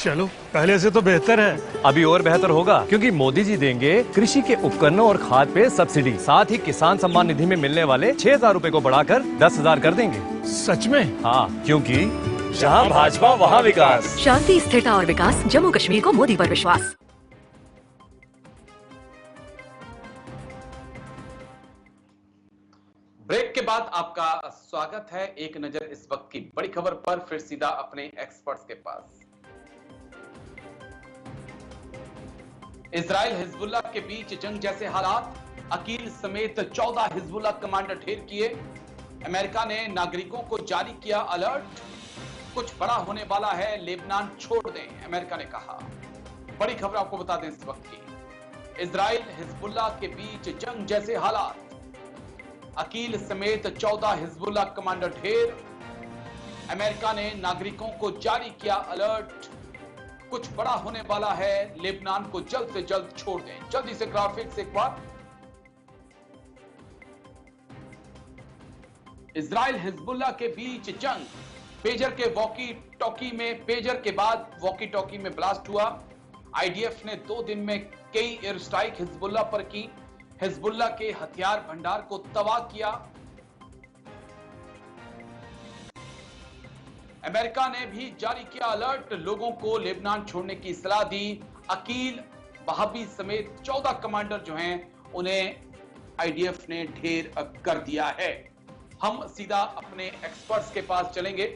चलो पहले से तो बेहतर है। अभी और बेहतर होगा क्योंकि मोदी जी देंगे कृषि के उपकरणों और खाद पे सब्सिडी, साथ ही किसान सम्मान निधि में मिलने वाले 6,000 रूपए को बढ़ाकर 10,000 कर देंगे। सच में? हाँ, क्योंकि जहाँ भाजपा वहाँ विकास। शांति, स्थिरता और विकास, जम्मू कश्मीर को मोदी पर विश्वास। ब्रेक के बाद आपका स्वागत है। एक नजर इस वक्त की बड़ी खबर पर, फिर सीधा अपने एक्सपर्ट्स के पास। इजराइल हिजबुल्लाह के बीच जंग जैसे हालात, अकील समेत 14 हिजबुल्लाह कमांडर ढेर किए। अमेरिका ने नागरिकों को जारी किया अलर्ट, कुछ बड़ा होने वाला है, लेबनान छोड़ दें, अमेरिका ने कहा। बड़ी खबर आपको बता दें इस वक्त की। इजराइल हिजबुल्लाह के बीच जंग जैसे हालात, अकील समेत 14 हिजबुल्लाह कमांडर ढेर। अमेरिका ने नागरिकों को जारी किया अलर्ट, कुछ बड़ा होने वाला है, लेबनान को जल्द से जल्द छोड़ दें। जल्दी से ग्राफिक्स एक बार। इजराइल हिजबुल्लाह के बीच जंग, पेजर के वॉकी टॉकी में, पेजर के बाद वॉकी टॉकी में ब्लास्ट हुआ। आईडीएफ ने 2 दिन में कई एयर स्ट्राइक हिजबुल्लाह पर की, हिजबुल्लाह के हथियार भंडार को तबाह किया। अमेरिका ने भी जारी किया अलर्ट, लोगों को लेबनान छोड़ने की सलाह दी। अकील वहाबी समेत 14 कमांडर जो हैं उन्हें आईडीएफ ने ढेर कर दिया है। हम सीधा अपने एक्सपर्ट्स के पास चलेंगे।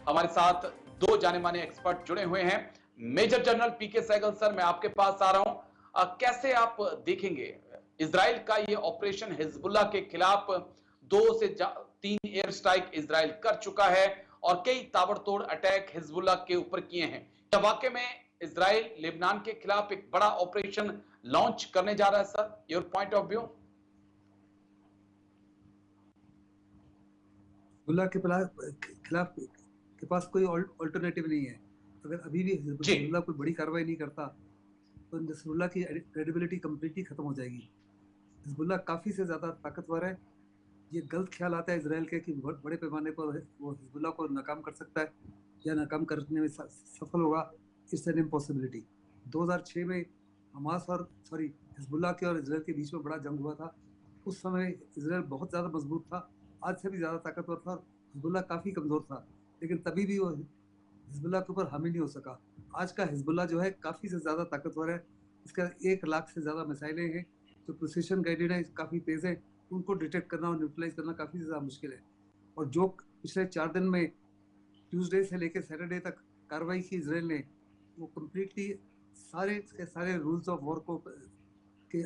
हमारे साथ 2 जाने माने एक्सपर्ट जुड़े हुए हैं। मेजर जनरल पीके सहगल सर, मैं आपके पास आ रहा हूं। कैसे आप देखेंगे इजराइल का ये ऑपरेशन हिजबुल्लाह के खिलाफ? 2 से 3 एयर स्ट्राइक इजराइल कर चुका है और कई ताबड़तोड़ अटैक हिजबुल्लाह के ऊपर किए हैं। क्या वाकई में इजराइल लेबनान के खिलाफ एक बड़ा ऑपरेशन लॉन्च करने जा रहा है sir? Your point of view. Hezbollah के खिलाफ के पास कोई ऑल्टरनेटिव नहीं है। अगर अभी भी हिजबुल्लाह कोई बड़ी कार्रवाई नहीं करता तो हिजबुल्लाह की क्रेडिबिलिटी कंप्लीटली खत्म हो जाएगी। हिजबुल्लाह काफ़ी से ज़्यादा ताकतवर है। ये गलत ख्याल आता है इजराइल के कि बहुत बड़े पैमाने पर वो हिजबुल्लाह को नाकाम कर सकता है या नाकाम करने में सफल होगा। It's an impossibility. 2006 में हमास और हिजबुल्लाह के और इजराइल के बीच में बड़ा जंग हुआ था। उस समय इजराइल बहुत ज़्यादा मजबूत था, आज से भी ज़्यादा ताकतवर था, और हिजबुल्लाह काफ़ी कमज़ोर था, लेकिन तभी भी वो हिजबुल्लाह के ऊपर हावी नहीं हो सका। आज का हिजबुल्लाह जो है काफ़ी से ज़्यादा ताकतवर है। इसका 1 लाख से ज़्यादा मिसाइलें हैं जो प्रिसिशन गाइडेड है, काफ़ी तेज़ है। उनको डिटेक्ट करना और न्यूट्रलाइज करना काफ़ी ज़्यादा मुश्किल है। और जो पिछले 4 दिन में ट्यूसडे से लेकर सैटरडे तक कार्रवाई की इजराइल ने, वो कम्प्लीटली सारे के सारे रूल्स ऑफ वॉर को के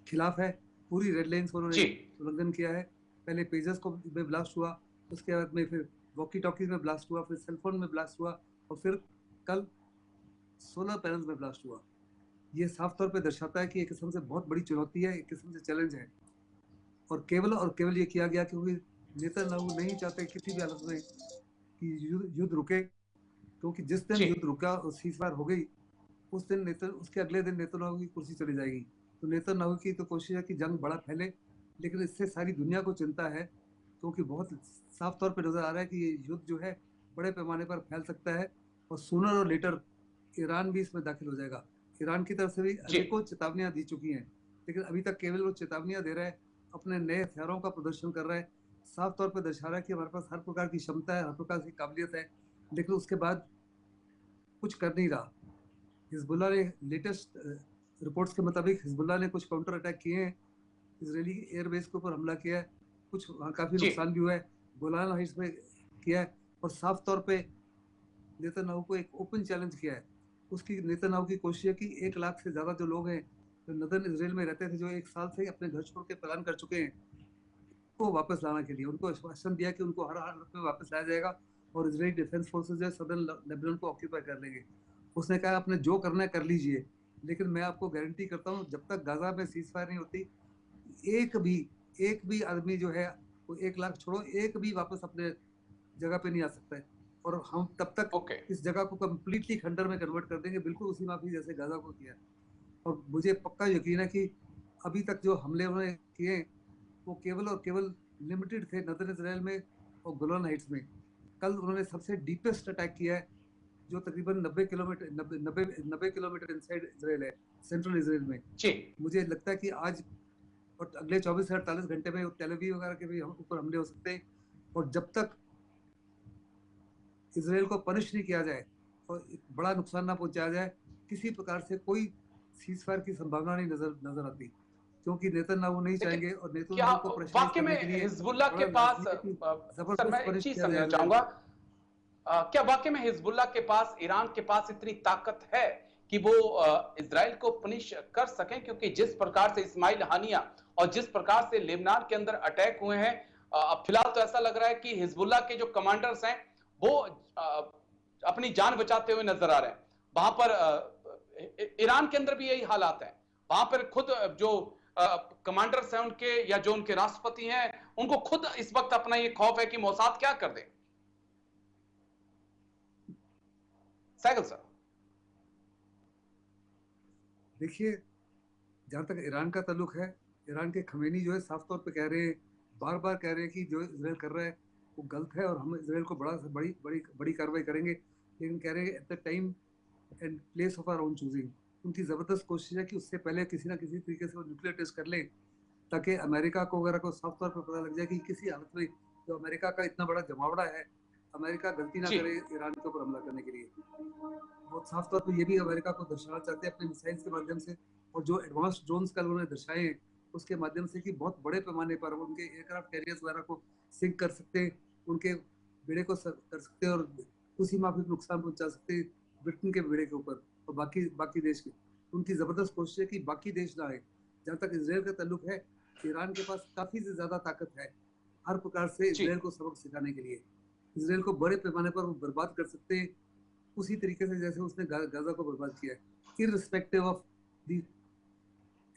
खिलाफ है। पूरी रेड लाइन्स को उन्होंने उल्लंघन किया है। पहले पेजर्स को में ब्लास्ट हुआ, उसके बाद में फिर वॉकी टॉकीज में ब्लास्ट हुआ, फिर सेलफोन में ब्लास्ट हुआ, और फिर कल सोलर पैनल्स में ब्लास्ट हुआ। ये साफ तौर पे दर्शाता है कि एक किस्म से बहुत बड़ी चुनौती है, एक किस्म से चैलेंज है। और केवल ये किया गया क्योंकि नेतन्याहू नहीं चाहते किसी भी हालत में कि युद्ध रुके, क्योंकि जिस दिन युद्ध रुका और सीज़फायर हो गई, उस दिन उसके अगले दिन नेतन्याहू की कुर्सी चली जाएगी। तो नेतन्याहू की तो कोशिश है कि जंग बड़ा फैले, लेकिन इससे सारी दुनिया को चिंता है, क्योंकि बहुत साफ तौर पर नजर आ रहा है कि ये युद्ध जो है बड़े पैमाने पर फैल सकता है, और सूनर और लेटर ईरान भी इसमें दाखिल हो जाएगा। ईरान की तरफ से भी अनेकों चेतावनियां दी चुकी हैं, लेकिन अभी तक केवल वो चेतावनियां दे रहा है, अपने नए हथियारों का प्रदर्शन कर रहा है। साफ तौर पर दर्शा रहा है कि हमारे पास हर प्रकार की क्षमता है, हर प्रकार की काबिलियत है, लेकिन उसके बाद कुछ कर नहीं रहा। हिजबुल्लाह ने लेटेस्ट रिपोर्ट्स के मुताबिक हिजबुल्लाह ने कुछ काउंटर अटैक किए हैं, इजरायली एयरबेस के ऊपर हमला किया है, कुछ वहाँ काफ़ी नुकसान भी हुआ है, गोलान हाइट्स में किया है, और साफ तौर पे नेतन्याहू को एक ओपन चैलेंज किया है। उसकी नेतन्याहू की कोशिश है कि 1 लाख से ज़्यादा जो लोग हैं जो नदर्न इसराइल में रहते थे, जो 1 साल से अपने घर छोड़ के पलायन कर चुके हैं, को वापस लाने के लिए उनको आश्वासन दिया कि उनको हर हालत में वापस लाया जाएगा, और इजरायली डिफेंस फोर्सेज जो सदर्न लेबनान को ऑक्यूपाई कर लेंगे। उसने कहा आपने जो करना है कर लीजिए, लेकिन मैं आपको गारंटी करता हूँ जब तक गाजा में सीज फायर नहीं होती, एक भी आदमी जो है वो 1 लाख छोड़ो, एक भी वापस अपने जगह पे नहीं आ सकता है, और हम तब तक इस जगह को कम्प्लीटली खंडर में कन्वर्ट कर देंगे, बिल्कुल उसी माफी जैसे गाजा को किया। और मुझे पक्का यकीन है कि अभी तक जो हमले उन्होंने किए वो केवल और केवल लिमिटेड थे नदर्न इसराइल में और गोलान हाइट्स में। कल उन्होंने सबसे डीपेस्ट अटैक किया है जो तकरीबन 90 किलोमीटर इनसाइड इसराइल है, सेंट्रल इसराइल में। जी मुझे लगता है कि आज और अगले 24 से 48 घंटे में तेल अवीव वगैरह के भी ऊपर हमले हो सकते हैं, और जब तक इसराइल को पनिश नहीं किया जाए और एक बड़ा नुकसान ना पहुंचाया जाए, किसी प्रकार से कोई सीजफायर की संभावना नहीं नजर आती, क्योंकि नेतन्याहू नहीं चाहेंगे, और क्या नेतन्याहू को प्रेशराइज वाकई करने में के लिए हिजबुल्लाह के बड़ा पास लाजमी है कि सर मैं जबरदस्त एक पनिश चीज किया समझना जाए चाहूंगा, क्या वाकई में हिजबुल्लाह के पास, ईरान के पास इतनी ताकत है कि वो इजराइल को पनिश कर सकें? क्योंकि जिस प्रकार से इस्माइल हानिया और जिस प्रकार से लेबनान के अंदर अटैक हुए हैं, अब फिलहाल तो ऐसा लग रहा है कि हिजबुल्लाह के जो कमांडर्स हैं वो अपनी जान बचाते हुए नजर आ रहे हैं। वहां पर ईरान के अंदर भी यही हालात है, वहां पर खुद जो कमांडर्स हैं उनके, या जो उनके राष्ट्रपति हैं, उनको खुद इस वक्त अपना ये खौफ है कि मोसाद क्या कर दे। साइकिल सर देखिए, जहां तक ईरान का ताल्लुक है, ईरान के खमेनी जो है साफ तौर पे कह रहे हैं, बार बार कह रहे हैं कि जो इसराइल कर रहा है वो गलत है और हम इसराइल को बड़ी कार्रवाई करेंगे, लेकिन कह रहे हैं at the time and place of our own choosing. उनकी जबरदस्त कोशिश है कि उससे पहले किसी ना किसी तरीके से वो न्यूक्लियर टेस्ट कर ले, ताकि अमेरिका को वगैरह को साफ तौर पर पता लग जाए कि किसी हालत में जो अमेरिका का इतना बड़ा जमावड़ा है, अमेरिका गलती ना करे ईरान के ऊपर हमला करने के लिए। बहुत साफ तौर पर ये भी अमेरिका को दर्शाना चाहते हैं अपने मिसाइल्स के माध्यम से, और जो एडवांस ड्रोन्स कल उन्होंने दर्शाए हैं उसके माध्यम से, कि बहुत बड़े पैमाने पर उनके एयरक्राफ्ट कैरियर्स वगैरह को सिंक कर सकते हैं, उनके बेड़े को कर सकते हैं, और उसी माफिक नुकसान पहुंचा सकते हैं ब्रिटेन के बेड़े के ऊपर और बाकी देश के। उनकी जबरदस्त कोशिश है कि बाकी देश ना आए। जहाँ तक इसराइल का ताल्लुक है, ईरान के पास काफी से ज्यादा ताकत है हर प्रकार से इसराइल को सबक सिखाने के लिए। इसराइल को बड़े पैमाने पर वो बर्बाद कर सकते हैं, उसी तरीके से जैसे उसने गाजा को बर्बाद किया है, irrespective of the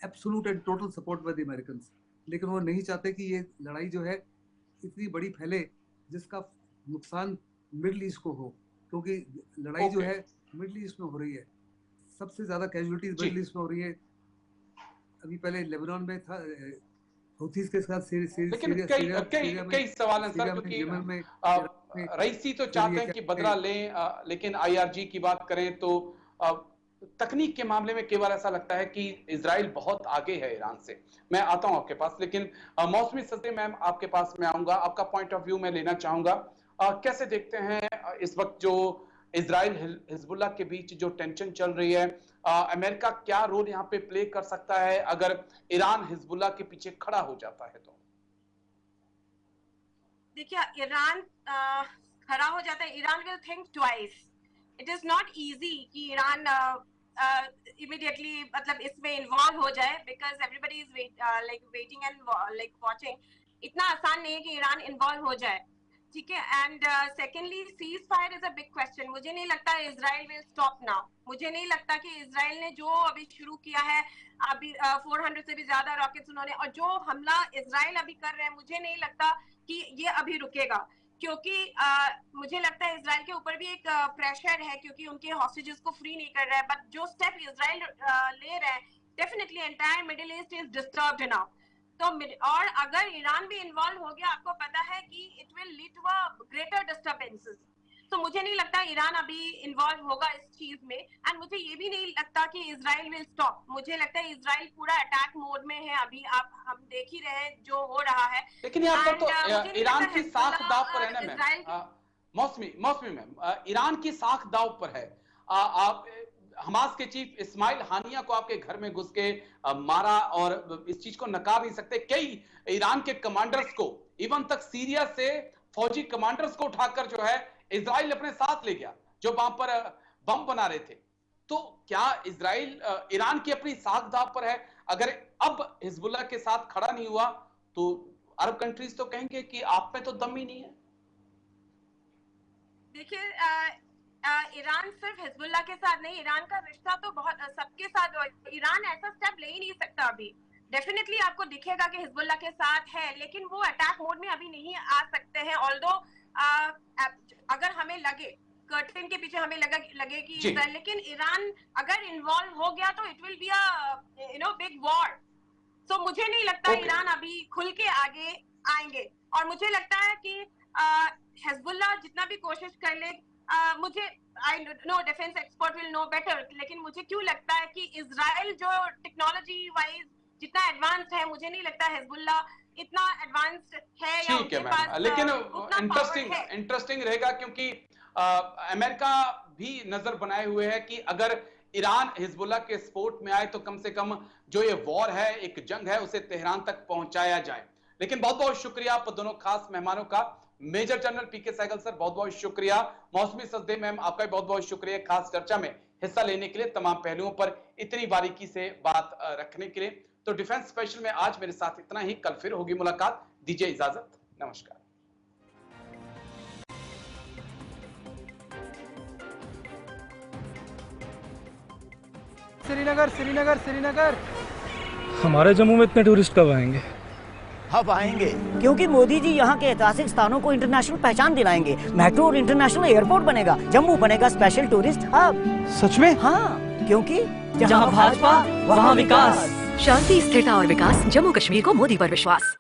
absolute and total support by the Americans. लेकिन वो नहीं चाहते कि ये लड़ाई जो है इतनी बड़ी फैले जिसका नुकसान मिडिल ईस्ट को हो, क्योंकि लड़ाई जो है मिडिल ईस्ट में हो रही है, सबसे ज्यादा कैजुअलिटीज मिडिल ईस्ट में हो रही है। अभी पहले लेबनान में था, हूथीज के साथ कई सवाल हैं सर, क्योंकि रईसी तो चाहते हैं कि बदला लें, लेकिन आईआरजी की बात करें तो तकनीक के मामले में केवल ऐसा लगता है कि इजराइल बहुत आगे है ईरान से। मैं आता हूं आपके पास, लेकिन मौसमी सदे मैम आपके पास मैं आऊंगा, आपका पॉइंट ऑफ व्यू मैं लेना चाहूंगा। कैसे देखते हैं इस वक्त जो इजराइल हिजबुल्लाह के बीच जो टेंशन चल रही है, अमेरिका क्या रोल यहाँ पे प्ले कर सकता है अगर ईरान हिजबुल्लाह के पीछे खड़ा हो जाता है तो? देखिए, ईरान खड़ा हो जाता है, Iran will think twice. It is not easy कि ईरान इमीडिएटली मतलब इसमें इन्वॉल्व हो जाए, because everybody is waiting and like watching. इतना आसान नहीं है कि ईरान इन्वॉल्व हो जाए, ठीक है। And secondly, cease fire is a big question. मुझे नहीं लगता इजराइल विल स्टॉप नाउ। मुझे नहीं लगता कि इजराइल ने जो अभी शुरू किया है, अभी 400 से भी ज्यादा रॉकेट्स उन्होंने, और जो हमला इजराइल अभी कर रहे हैं, मुझे नहीं लगता कि ये अभी रुकेगा, क्योंकि मुझे लगता है इजराइल के ऊपर भी एक प्रेशर है, क्योंकि उनके हॉस्टेजेस को फ्री नहीं कर रहा है। बट जो स्टेप इजराइल ले रहे हैं, definitely entire middle east is disturbed now. तो और अगर ईरान भी इन्वॉल्व हो गया, आपको पता है कि it will lead to a greater disturbances. तो मुझे नहीं लगता ईरान अभी इन्वॉल्व होगा इस चीज में, एंड मुझे ये भी नहीं लगता कि इजराइल विल स्टॉप। मुझे लगता है इजराइल पूरा अटैक मोड में है अभी, आप हम देख ही रहे हैं जो हो रहा है। लेकिन यहाँ पर तो ईरान की साख दाव पर है ना मैम, मौसमी मैम, ईरान की साख दाव पर है। आप हमास के चीफ इस्माइल हानिया को आपके घर में घुस के मारा, और इस चीज को नकार नहीं सकते। कई ईरान के कमांडर्स को, इवन तक सीरिया से फौजी कमांडर्स को उठाकर जो है इजराइल अपने साथ ले गया, जो वहां पर बम बना रहे थे। तो क्या इजराइल ईरान की अपनी साख दाव पर है? अगर अब हिजबुल्लाह के साथ खड़ा नहीं हुआ तो अरब कंट्रीज तो कहेंगे कि आप में तो दम ही नहीं है। देखिए, ईरान सिर्फ हिजबुल्लाह के साथ नहीं, ईरान का रिश्ता तो बहुत सबके साथ। ईरान ऐसा स्टेप ले ही नहीं सकता अभी। डेफिनेटली आपको दिखेगा कि हिजबुल्लाह के साथ है, लेकिन वो अटैक मोड में अभी नहीं आ सकते हैं। ऑल्दो अगर हमें लगे, कर्टन के पीछे हमें लगे कि इजराइल, लेकिन ईरान अगर इन्वॉल्व हो गया तो it will be a big war. So मुझे नहीं लगता ईरान अभी खुल के आगे आएंगे, और मुझे लगता है कि हिजबुल्लाह जितना भी कोशिश कर ले, मुझे I know defence expert will know better, लेकिन मुझे क्यों लगता है कि इजराइल जो टेक्नोलॉजी वाइज जितना एडवांस्ड है, मुझे नहीं लगता हिजबुल्ला इतना एडवांस्ड है या ठीक है उनके मैम, पास लेकिन उतना power है। इंटरेस्टिंग रहेगा क्योंकि अमेरिका भी नजर बनाए हुए है कि अगर ईरान हिजबुल्ला के सपोर्ट में आए तो कम से कम जो ये वॉर है, एक जंग है, उसे तेहरान तक पहुंचाया जाए। लेकिन बहुत बहुत शुक्रिया आप दोनों खास मेहमानों का। मेजर जनरल पीके सहगल सर बहुत बहुत शुक्रिया। मौसमी सजदे मैम आपका भी बहुत बहुत शुक्रिया खास चर्चा में हिस्सा लेने के लिए, तमाम पहलुओं पर इतनी बारीकी से बात रखने के लिए। तो डिफेंस स्पेशल में आज मेरे साथ इतना ही, कल फिर होगी मुलाकात। दीजिए इजाजत, नमस्कार। श्रीनगर हमारे जम्मू में इतने टूरिस्ट कब आएंगे? अब आएंगे, क्योंकि मोदी जी यहाँ के ऐतिहासिक स्थानों को इंटरनेशनल पहचान दिलाएंगे। मेट्रो और इंटरनेशनल एयरपोर्ट बनेगा, जम्मू बनेगा स्पेशल टूरिस्ट हब। सच में? हाँ, क्योंकि जहाँ भाजपा वहाँ विकास। शांति, स्थिरता और विकास, जम्मू कश्मीर को मोदी पर विश्वास।